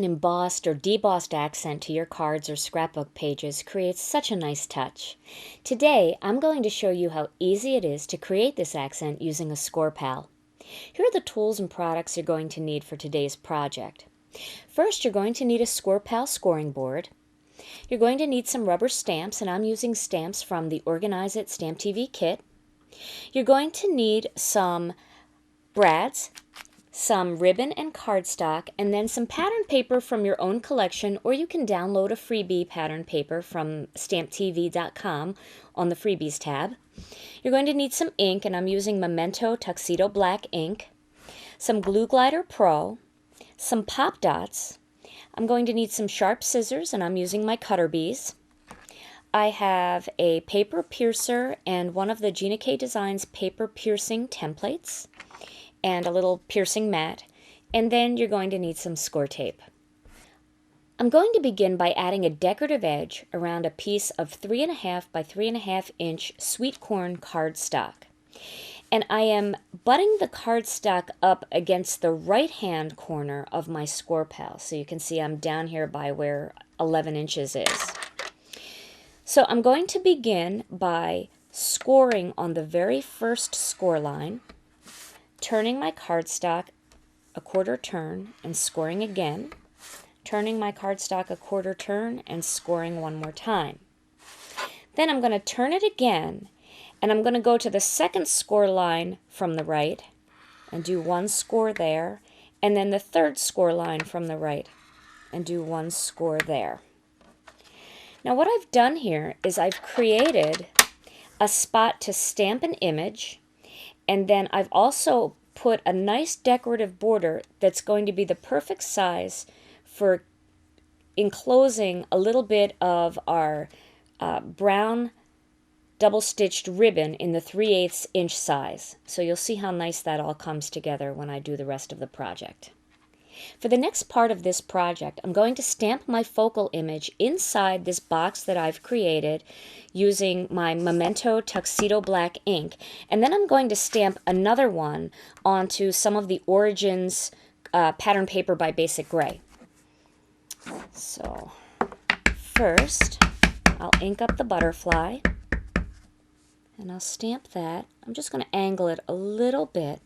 an embossed or debossed accent to your cards or scrapbook pages creates such a nice touch. Today, I'm going to show you how easy it is to create this accent using a Scor-Pal. Here are the tools and products you're going to need for today's project. First, you're going to need a Scor-Pal scoring board. You're going to need some rubber stamps, and I'm using stamps from the Organize It Stamp TV kit. You're going to need some brads, some ribbon and cardstock, and then some pattern paper from your own collection, or you can download a freebie pattern paper from stamptv.com on the freebies tab. You're going to need some ink, and I'm using Memento Tuxedo Black ink, some Glue Glider Pro, some pop dots. I'm going to need some sharp scissors, and I'm using my cutter bees. I have a paper piercer and one of the Gina K Designs paper piercing templates, and a little piercing mat, and then you're going to need some score tape. I'm going to begin by adding a decorative edge around a piece of 3.5 by 3.5 inch sweet corn cardstock. And I am butting the cardstock up against the right hand corner of my Scor-Pal. So you can see I'm down here by where 11 inches is. So I'm going to begin by scoring on the very first score line, turning my cardstock a quarter turn and scoring again, turning my cardstock a quarter turn and scoring one more time. Then I'm going to turn it again, and I'm going to go to the second score line from the right and do one score there, and then the third score line from the right and do one score there. Now what I've done here is I've created a spot to stamp an image, and then I've also put a nice decorative border that's going to be the perfect size for enclosing a little bit of our brown double-stitched ribbon in the 3/8 inch size. So you'll see how nice that all comes together when I do the rest of the project. For the next part of this project, I'm going to stamp my focal image inside this box that I've created using my Memento Tuxedo Black ink, and then I'm going to stamp another one onto some of the Origins pattern paper by Basic Gray. So first, I'll ink up the butterfly, and I'll stamp that. I'm just going to angle it a little bit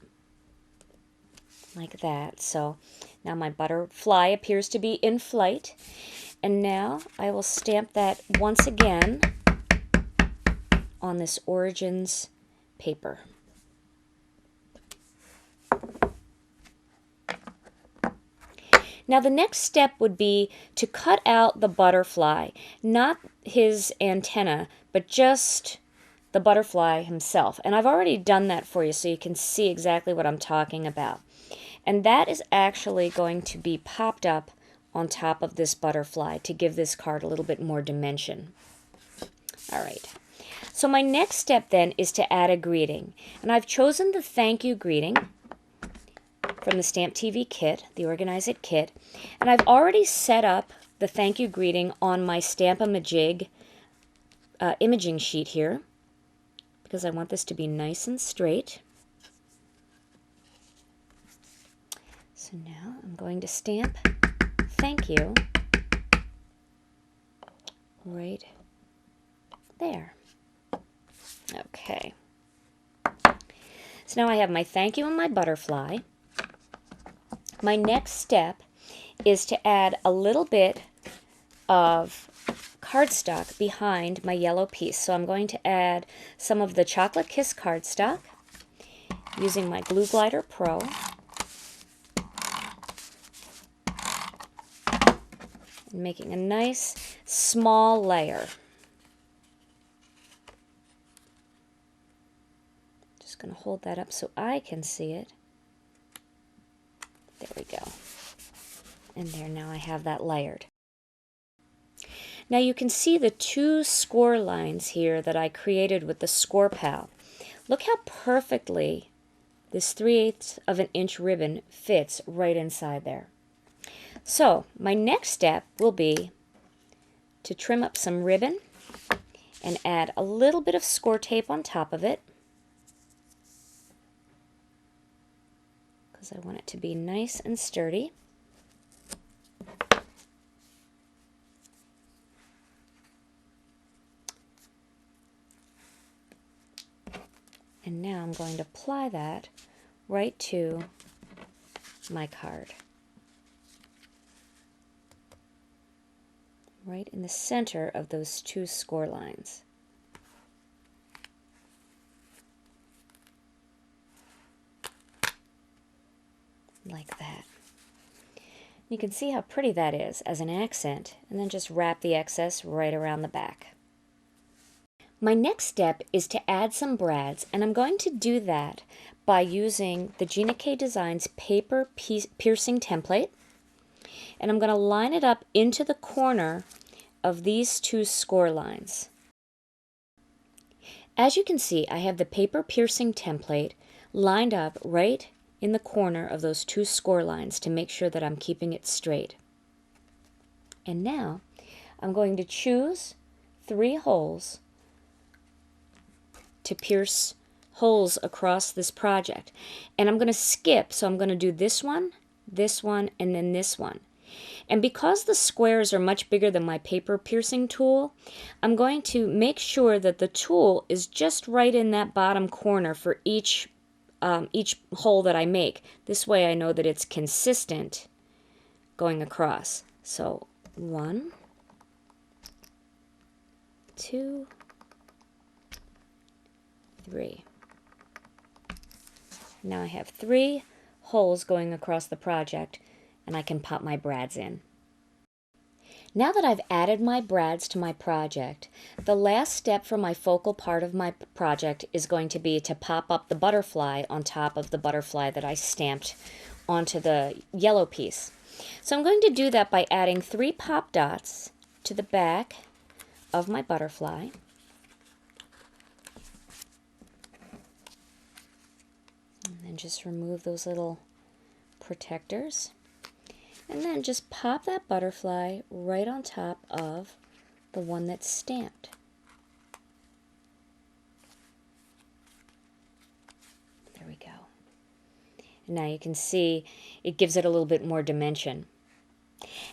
like that. So now my butterfly appears to be in flight, and now I will stamp that once again on this Origins paper. Now the next step would be to cut out the butterfly, not his antenna, but just the butterfly himself. And I've already done that for you so you can see exactly what I'm talking about. And that is actually going to be popped up on top of this butterfly to give this card a little bit more dimension. All right. So my next step then is to add a greeting. And I've chosen the thank you greeting from the Stamp TV kit, the Organize It kit. And I've already set up the thank you greeting on my Stamp-A-Majig imaging sheet here, because I want this to be nice and straight. So now I'm going to stamp thank you right there. Okay. So now I have my thank you and my butterfly. My next step is to add a little bit of cardstock behind my yellow piece. So I'm going to add some of the Chocolate Kiss cardstock using my Glue Glider Pro. And making a nice small layer. Just going to hold that up so I can see it. There we go. And there, now I have that layered. Now you can see the two score lines here that I created with the Scor-Pal. Look how perfectly this 3/8 of an inch ribbon fits right inside there. So my next step will be to trim up some ribbon and add a little bit of score tape on top of it, because I want it to be nice and sturdy. And now I'm going to apply that right to my card. Right in the center of those two score lines. Like that. You can see how pretty that is as an accent, and then just wrap the excess right around the back. My next step is to add some brads, and I'm going to do that by using the Gina K Designs paper piercing template, and I'm going to line it up into the corner of these two score lines. As you can see, I have the paper piercing template lined up right in the corner of those two score lines to make sure that I'm keeping it straight. And now I'm going to choose 3 holes to pierce holes across this project. And I'm going to skip, so I'm going to do this one, and then this one. And because the squares are much bigger than my paper piercing tool, I'm going to make sure that the tool is just right in that bottom corner for each hole that I make. This way I know that it's consistent going across. So 1, 2, 3. Now I have 3 holes going across the project, and I can pop my brads in. Now that I've added my brads to my project, the last step for my focal part of my project is going to be to pop up the butterfly on top of the butterfly that I stamped onto the yellow piece. So I'm going to do that by adding 3 pop dots to the back of my butterfly. And then just remove those little protectors. And then just pop that butterfly right on top of the one that's stamped. There we go. And now you can see it gives it a little bit more dimension.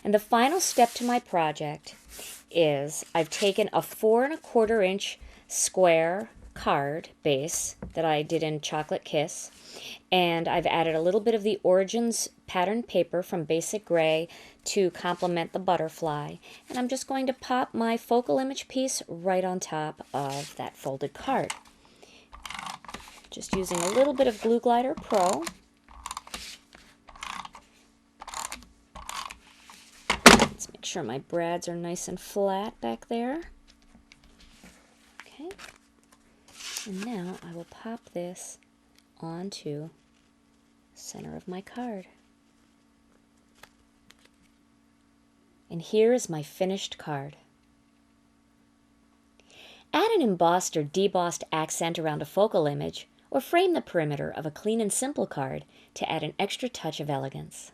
And the final step to my project is I've taken a 4 1/4 inch square card base that I did in Chocolate Kiss, and I've added a little bit of the Origins pattern paper from Basic Gray to complement the butterfly, and I'm just going to pop my focal image piece right on top of that folded card. Just using a little bit of Glue Glider Pro. Let's make sure my brads are nice and flat back there. Okay. And now I will pop this onto the center of my card. And here is my finished card. Add an embossed or debossed accent around a focal image, or frame the perimeter of a clean and simple card to add an extra touch of elegance.